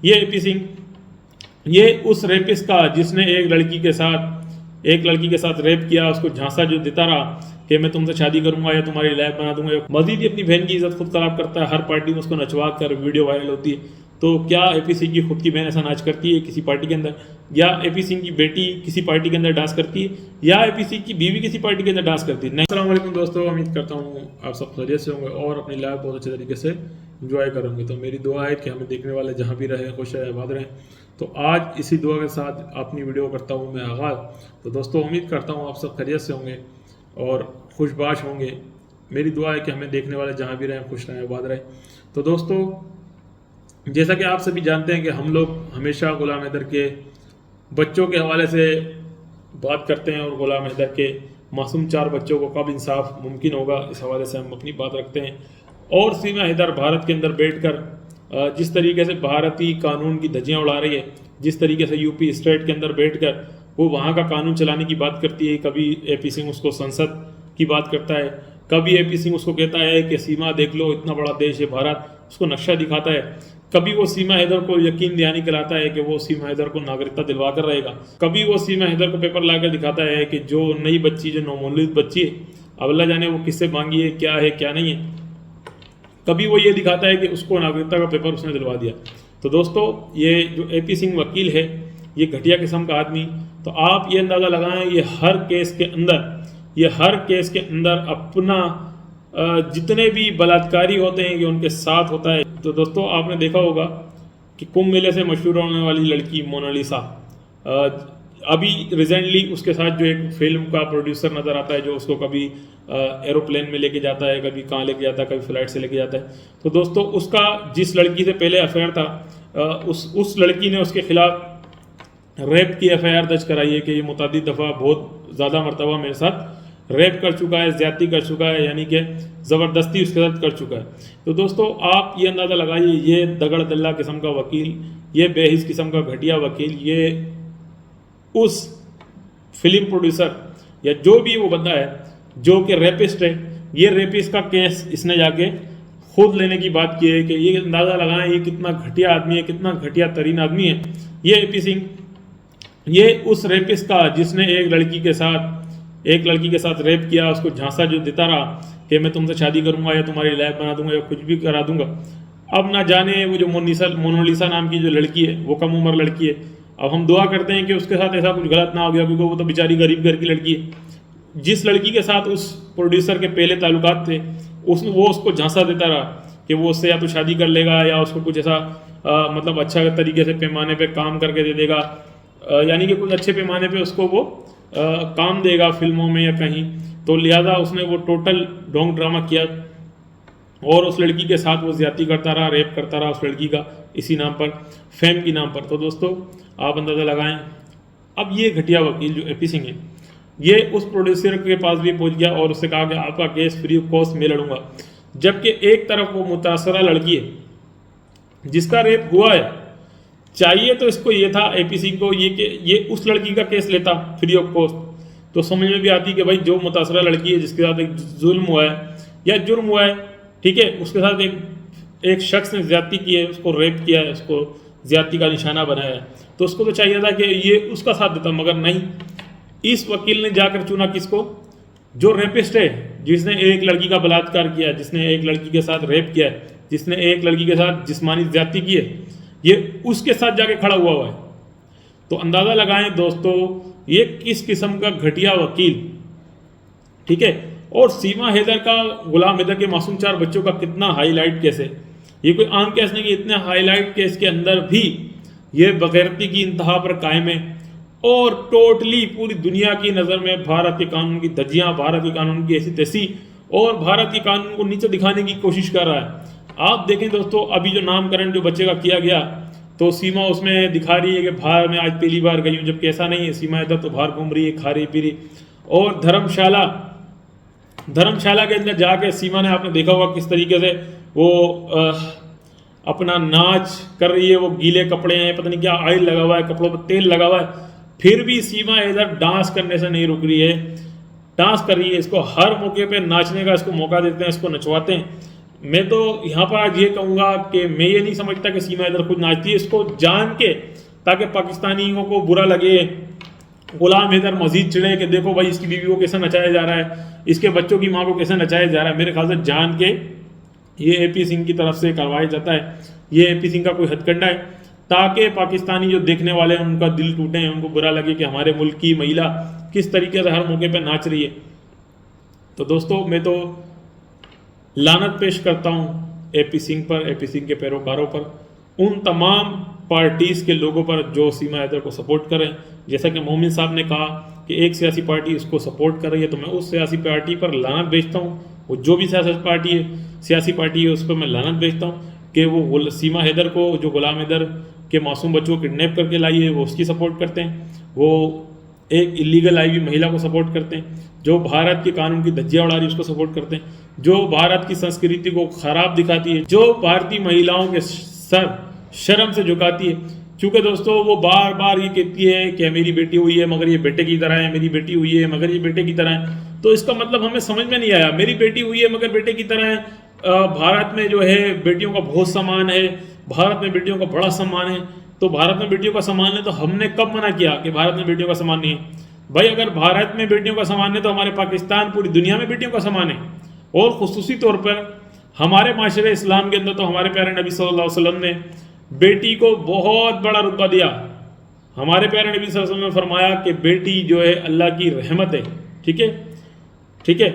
ये एपी सिंह, ये उस रेपिस्ट का जिसने एक लड़की के साथ रेप किया, उसको झांसा जो देता रहा कि मैं तुमसे शादी करूंगा या तुम्हारी लाइफ बना दूंगा, मजीद ही अपनी बहन की इज्जत खुद खराब करता है। हर पार्टी में उसको नचवा कर वीडियो वायरल होती है। तो क्या एपी सिंह की खुद की बहन ऐसा नाच करती है किसी पार्टी के अंदर, या एपी सिंह की बेटी किसी पार्टी के अंदर डांस करती है, या एपी सिंह की बीवी किसी पार्टी के अंदर डांस करती है? नहीं। अस्सलाम वालेकुम दोस्तों, उम्मीद करता हूँ आप सब खैरियत से होंगे और अपनी लाइफ बहुत अच्छे तरीके से इंजॉय करेंगे। तो मेरी दुआ है कि हमें देखने वाले जहाँ भी रहे खुश रहे आबाद रहें। तो आज इसी दुआ के साथ अपनी वीडियो करता हूँ मैं आगाज़। तो दोस्तों उम्मीद करता हूँ आप सब खैरियत से होंगे और खुशबाश होंगे। मेरी दुआ है कि हमें देखने वाले जहाँ भी रहें खुश रहें आबाद रहें। तो दोस्तों जैसा कि आप सभी जानते हैं कि हम लोग हमेशा गुलाम हैदर के बच्चों के हवाले से बात करते हैं और गुलाम हैदर के मासूम 4 बच्चों को कब इंसाफ मुमकिन होगा, इस हवाले से हम अपनी बात रखते हैं। और सीमा हैदर भारत के अंदर बैठकर जिस तरीके से भारतीय कानून की धज्जियां उड़ा रही है, जिस तरीके से यूपी स्टेट के अंदर बैठकर वो वहाँ का कानून चलाने की बात करती है, कभी एपी सिंह उसको संसद की बात करता है, कभी एपी सिंह उसको कहता है कि सीमा देख लो इतना बड़ा देश है भारत, उसको नक्शा दिखाता है, कभी वो सीमा हैदर को यकीन दहानी कराता है कि वो सीमा हैदर को नागरिकता दिलवा कर रहेगा, कभी वो सीमा हैदर को पेपर लाकर दिखाता है कि जो नई बच्ची, जो नवमौलूद बच्ची है, अब अल्लाह जाने वो किससे मांगी है क्या नहीं है, कभी वो ये दिखाता है कि उसको नागरिकता का पेपर उसने दिलवा दिया। तो दोस्तों ये जो एपी सिंह वकील है, ये घटिया किस्म का आदमी, तो आप ये अंदाज़ा लगाएं ये हर केस के अंदर अपना जितने भी बलात्कारी होते हैं कि उनके साथ होता है। तो दोस्तों आपने देखा होगा कि कुंभ मेले से मशहूर होने वाली लड़की मोनालिसा, अभी रिसेंटली उसके साथ जो एक फिल्म का प्रोड्यूसर नज़र आता है जो उसको कभी एरोप्लेन में लेके जाता है, कभी कहाँ लेके जाता है, कभी फ्लाइट से लेके जाता है। तो दोस्तों उसका जिस लड़की से पहले अफेयर था, उस लड़की ने उसके खिलाफ रेप की एफआईआर दर्ज कराई है कि ये मुतअद्दिद दफ़ा बहुत ज़्यादा मरतबा मेरे साथ रेप कर चुका है, ज़्यादती कर चुका है, यानी कि ज़बरदस्ती उसके साथ कर चुका है। तो दोस्तों आप ये अंदाज़ा लगाइए, ये दगड़ दल्ला किस्म का वकील, ये बेहिस किस्म का घटिया वकील, ये उस फिल्म प्रोड्यूसर या जो भी वो बंदा है जो कि रेपिस्ट है, ये रेपिस्ट का केस इसने जाके खुद लेने की बात की है कि ये अंदाज़ा लगाएं ये कितना घटिया आदमी है, कितना घटिया तरीन आदमी है ये एपी सिंह। ये उस रेपिस्ट का जिसने एक लड़की के साथ रेप किया, उसको झांसा जो देता रहा कि मैं तुमसे शादी करूंगा या तुम्हारी लाइफ बना दूंगा या कुछ भी करा दूंगा। अब ना जाने वो जो मोनालिसा नाम की जो लड़की है, वो कम उम्र लड़की है, अब हम दुआ करते हैं कि उसके साथ ऐसा कुछ गलत ना हो गया, क्योंकि वो तो बेचारी गरीब घर की लड़की है। जिस लड़की के साथ उस प्रोड्यूसर के पहले ताल्लुकात थे, वो उसको झांसा देता रहा कि वो उससे या तो शादी कर लेगा या उसको कुछ ऐसा मतलब अच्छा तरीके से पैमाने पे काम करके दे देगा, यानी कि कुछ अच्छे पैमाने पे उसको वो काम देगा फिल्मों में या कहीं। तो लिहाजा उसने वो टोटल ढोंग ड्रामा किया और उस लड़की के साथ वो ज्यादती करता रहा, रेप करता रहा उस लड़की का, इसी नाम पर, फेम की नाम पर। तो दोस्तों आप अंदाज़ा लगाएं। अब ये घटिया वकील जो एपी सिंह है, ये उस प्रोड्यूसर के पास भी पहुंच गया और उससे कहा कि आपका केस फ्री ऑफ कॉस्ट मैं लड़ूंगा, जबकि एक तरफ वो मुतासरा लड़की है जिसका रेप हुआ है। चाहिए तो इसको ये था एपी सिंह को ये उस लड़की का केस लेता फ्री ऑफ कॉस्ट, तो समझ में भी आती कि भाई जो मुतासरा लड़की है जिसके साथ एक जुल्म हुआ है या जुर्म हुआ है, ठीक है, उसके साथ एक शख्स ने ज्यादती की है, उसको रेप किया है, उसको ज्यादती का निशाना बनाया है, तो उसको तो चाहिए था कि ये उसका साथ देता, मगर नहीं। इस वकील ने जाकर चुना किसको? जो रेपिस्ट है, जिसने एक लड़की का बलात्कार किया, जिसने एक लड़की के साथ रेप किया है, जिसने एक लड़की के साथ जिस्मानी ज्यादती की है, ये उसके साथ जाके खड़ा हुआ है। तो अंदाज़ा लगाएं दोस्तों ये किस किस्म का घटिया वकील, ठीक है। और सीमा हैदर का, गुलाम हैदर के मासूम 4 बच्चों का कितना हाईलाइट केस है। ये कोई आम केस नहीं, इतने हाईलाइट केस के अंदर भी ये बगैरती की इंतहा पर कायम है और टोटली पूरी दुनिया की नज़र में भारत के कानून की धज्जियां, भारत के कानून की ऐसी तैसी और भारत के कानून को नीचे दिखाने की कोशिश कर रहा है। आप देखें दोस्तों, अभी जो नामकरण जो बच्चे का किया गया, तो सीमा उसमें दिखा रही है कि बाहर में आज पहली बार गई हूँ, जबकि ऐसा नहीं है। सीमा हैदर तो बाहर घूम रही है, खा रही पी रही। और धर्मशाला के अंदर जाके सीमा ने, आपने देखा होगा किस तरीके से वो अपना नाच कर रही है, वो गीले कपड़े हैं, पता नहीं क्या ऑयल लगा हुआ है, कपड़ों पर तेल लगा हुआ है, फिर भी सीमा हैदर डांस करने से नहीं रुक रही है, डांस कर रही है। इसको हर मौके पे नाचने का इसको मौका देते हैं, इसको नचवाते हैं। मैं तो यहाँ पर आज ये कहूँगा कि मैं ये नहीं समझता कि सीमा हैदर खुद नाचती है, इसको जान के, ताकि पाकिस्तानियों को बुरा लगे, गुलाम हैदर मजीद चिड़े कि देखो भाई इसकी बीवी को कैसे नचाया जा रहा है, इसके बच्चों की माँ को कैसे नचाया जा रहा है। मेरे ख्याल से जान के ये AP सिंह की तरफ से करवाया जाता है, ये AP सिंह का कोई हथकंडा है, ताकि पाकिस्तानी जो देखने वाले हैं उनका दिल टूटे, उनको बुरा लगे कि हमारे मुल्क की महिला किस तरीके से हर मौके पर नाच रही है। तो दोस्तों मैं तो लानत पेश करता हूँ AP सिंह पर, AP सिंह के पैरोकारों पर, उन तमाम पार्टीज़ के लोगों पर जो सीमा हैदर को सपोर्ट करें। जैसा कि मोमिन साहब ने कहा कि एक सियासी पार्टी उसको सपोर्ट कर रही है, तो मैं उस सियासी पार्टी पर लानत भेजता हूँ। वो जो भी सियासी पार्टी है उस पर मैं लानत भेजता हूँ कि वो सीमा हैदर को, जो गुलाम हैदर के मासूम बच्चों को किडनैप करके लाई है, वो उसकी सपोर्ट करते हैं, वो एक इलीगल आई हुई महिला को सपोर्ट करते हैं, जो भारत के कानून की धज्जियां उड़ा रही है उसको सपोर्ट करते हैं, जो भारत की संस्कृति को खराब दिखाती है, जो भारतीय महिलाओं के सर शर्म से झुकाती है। क्योंकि दोस्तों वो बार बार ये कहती है कि मेरी बेटी हुई है मगर ये बेटे की तरह है, मेरी बेटी हुई है मगर ये बेटे की तरह है। तो इसका मतलब हमें समझ में नहीं आया, मेरी बेटी हुई है मगर बेटे की तरह है। भारत में जो है बेटियों का बहुत सम्मान है, भारत में बेटियों का बड़ा सम्मान है। तो भारत में बेटियों का सम्मान है तो हमने कब मना किया कि भारत में बेटियों का सम्मान नहीं है? भाई अगर भारत में बेटियों का सम्मान है तो हमारे पाकिस्तान, पूरी दुनिया में बेटियों का सम्मान है। और खुसूसी तौर पर हमारे माशरे इस्लाम के अंदर तो हमारे प्यारे नबी सल्लल्लाहु अलैहि वसल्लम ने बेटी को बहुत बड़ा रुतबा दिया। हमारे प्यारे नबी सल्लल्लाहु अलैहि वसल्लम ने फरमाया कि बेटी जो है अल्लाह की रहमत है। ठीक है, ठीक है।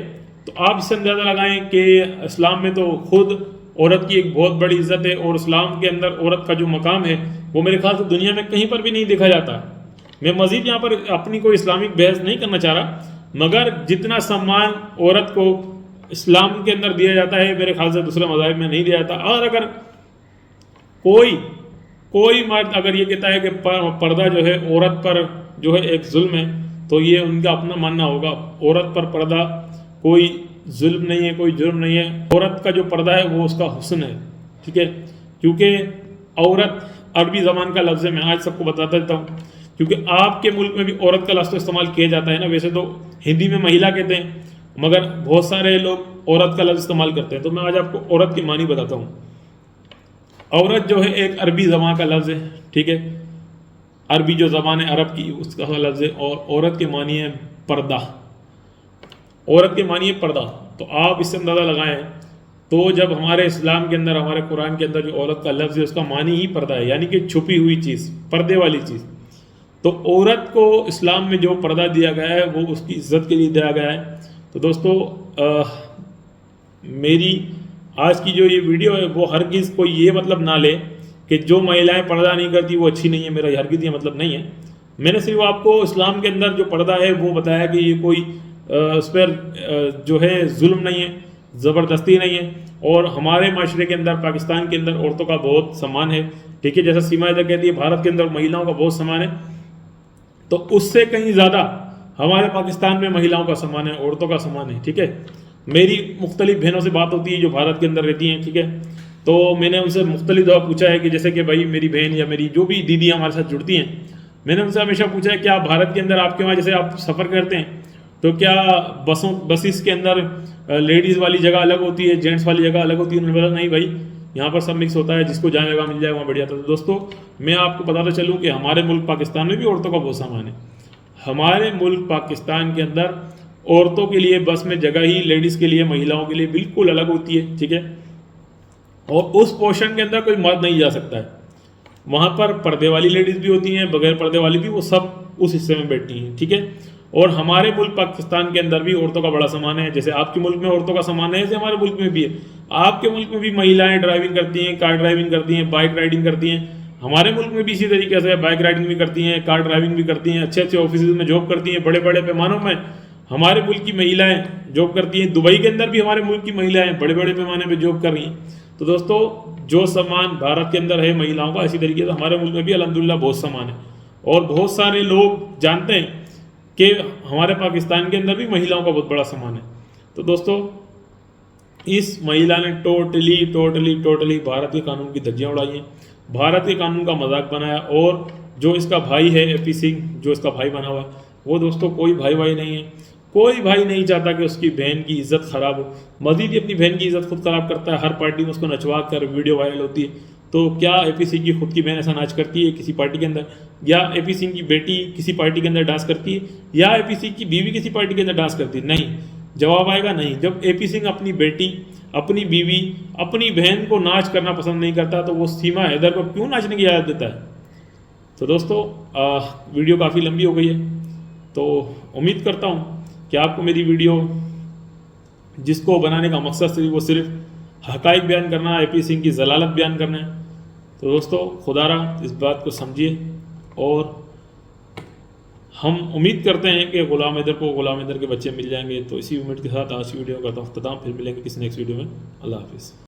तो आप इससे अंदाज़ा लगाएं कि इस्लाम में तो खुद औरत की एक बहुत बड़ी इज्जत है, और इस्लाम के अंदर औरत का जो मकाम है वो मेरे ख्याल से दुनिया में कहीं पर भी नहीं देखा जाता। मैं मज़ीद यहाँ पर अपनी कोई इस्लामिक बहस नहीं करना चाह रहा, मगर जितना सम्मान औरत को इस्लाम के अंदर दिया जाता है मेरे ख्याल से दूसरे मज़ाहिब में नहीं दिया जाता। और अगर कोई मर्द अगर ये कहता है कि पर्दा जो है औरत पर जो है एक जुल्म है, तो ये उनका अपना मानना होगा। औरत पर पर्दा कोई जुल्म नहीं है, कोई जुर्म नहीं है। औरत का जो पर्दा है वो उसका हुस्न है। ठीक है, क्योंकि औरत अरबी ज़बान का लफ्ज़ है, मैं आज सबको बताता देता हूँ, क्योंकि आपके मुल्क में भी औरत का लफ्ज़ तो इस्तेमाल किया जाता है ना। वैसे तो हिंदी में महिला कहते हैं, मगर बहुत सारे लोग औरत का लफ्ज़ इस्तेमाल करते हैं। तो मैं आज आपको औरत की मानी बताता हूँ। औरत जो है एक अरबी ज़बान का लफ्ज़ है। ठीक है, अरबी जो ज़बान है अरब की, उसका लफ्ज़ है। और औरत के मानी है पर्दा, औरत के मानी है पर्दा। तो आप इससे अंदाज़ा लगाएं, तो जब हमारे इस्लाम के अंदर, हमारे कुरान के अंदर जो औरत का लफ्ज़ है उसका मानी ही पर्दा है, यानी कि छुपी हुई चीज़, पर्दे वाली चीज़। तो औरत को इस्लाम में जो पर्दा दिया गया है वो उसकी इज्जत के लिए दिया गया है। तो दोस्तों मेरी आज की जो ये वीडियो है वो हरगिज़ कोई ये मतलब ना ले कि जो महिलाएं पर्दा नहीं करती वो अच्छी नहीं है, मेरा हरगिज़ ये मतलब नहीं है। मैंने सिर्फ आपको इस्लाम के अंदर जो पर्दा है वो बताया कि ये कोई उस पर जो है जुल्म नहीं है, ज़बरदस्ती नहीं है। और हमारे माशरे के अंदर, पाकिस्तान के अंदर औरतों का बहुत सम्मान है। ठीक है, जैसा सीमा हैदर कहती है भारत के अंदर महिलाओं का बहुत सम्मान है, तो उससे कहीं ज़्यादा हमारे पाकिस्तान में महिलाओं का सम्मान है, औरतों का सम्मान है। ठीक है, मेरी मुख्तलिफ बहनों से बात होती है जो भारत के अंदर रहती हैं। ठीक है, तो मैंने उनसे मुख्तलिफ दफ़ा पूछा है कि जैसे कि भाई मेरी बहन या मेरी जो भी दीदी हमारे साथ जुड़ती हैं, मैंने उनसे हमेशा पूछा है कि आप भारत के अंदर, आपके वहाँ जैसे आप सफ़र करते हैं तो क्या बसेस के अंदर लेडीज़ वाली जगह अलग होती है, जेंट्स वाली जगह अलग होती है? उन्होंने बोला नहीं भाई, यहाँ पर सब मिक्स होता है, जिसको जहाँ जगह मिल जाए वहाँ बढ़िया। तो दोस्तों मैं आपको बताता चलूँ कि हमारे मुल्क पाकिस्तान में भी औरतों का बहुत सामान है। हमारे मुल्क पाकिस्तान के अंदर औरतों के लिए बस में जगह ही लेडीज़ के लिए, महिलाओं के लिए बिल्कुल अलग होती है। ठीक है, और उस पोर्शन के अंदर कोई मर्द नहीं जा सकता है। वहाँ पर पर्दे वाली लेडीज़ भी होती हैं, बगैर पर्दे वाली भी, वो सब उस हिस्से में बैठी हैं। ठीक है, और हमारे मुल्क पाकिस्तान के अंदर भी औरतों का बड़ा सामान है। जैसे आपके मुल्क में औरतों का सामान है, ऐसे हमारे मुल्क में भी है। आपके मुल्क में भी महिलाएं ड्राइविंग करती हैं, कार ड्राइविंग करती हैं, बाइक राइडिंग करती हैं। हमारे मुल्क में भी इसी तरीके से बाइक राइडिंग भी करती हैं, कार ड्राइविंग भी करती हैं, अच्छे अच्छे ऑफिस में जॉब करती हैं, बड़े बड़े पैमानों में हमारे मुल्क की महिलाएं जॉब करती हैं। दुबई के अंदर भी हमारे मुल्क की महिलाएं बड़े बड़े पैमाने पर जॉब कर रही हैं। तो दोस्तों जो सम्मान भारत के अंदर है महिलाओं का, इसी तरीके से हमारे मुल्क में भी अल्हम्दुलिल्लाह बहुत सम्मान है। और बहुत सारे लोग जानते हैं कि हमारे पाकिस्तान के अंदर भी महिलाओं का बहुत बड़ा सम्मान है। तो दोस्तों इस महिला ने टोटली भारत के कानून की धज्जियां उड़ाई हैं, भारत के कानून का मजाक बनाया। और जो इसका भाई है AP सिंह, जो इसका भाई बना हुआ है, वो दोस्तों कोई भाई नहीं है। कोई भाई नहीं चाहता कि उसकी बहन की इज्जत खराब हो। मजीद ही अपनी बहन की इज्जत खुद खराब करता है, हर पार्टी में उसको नचवा कर वीडियो वायरल होती है। तो क्या एपी सिंह की खुद की बहन ऐसा नाच करती है किसी पार्टी के अंदर, या एपी सिंह की बेटी किसी पार्टी के अंदर डांस करती है, या एपी सिंह की बीवी किसी पार्टी के अंदर डांस करती है? नहीं, जवाब आएगा नहीं। जब एपी सिंह अपनी बेटी, अपनी बीवी, अपनी बहन को नाच करना पसंद नहीं करता तो वो सीमा हैदर को क्यों नाचने की इजाज़त देता है? तो दोस्तों वीडियो काफ़ी लंबी हो गई है, तो उम्मीद करता हूँ कि आपको मेरी वीडियो, जिसको बनाने का मकसद सिर्फ वो सिर्फ हक़ाइक़ बयान करना है, एपी सिंह की ज़लालत बयान करना है, तो दोस्तों खुदारा इस बात को समझिए। और हम उम्मीद करते हैं कि ग़ुलाम हैदर को ग़ुलाम हैदर के बच्चे मिल जाएंगे। तो इसी उम्मीद के साथ आज की वीडियो का अख्ताम, फिर मिलेंगे किसी नेक्स्ट वीडियो में। अल्लाह हाफ़िज़।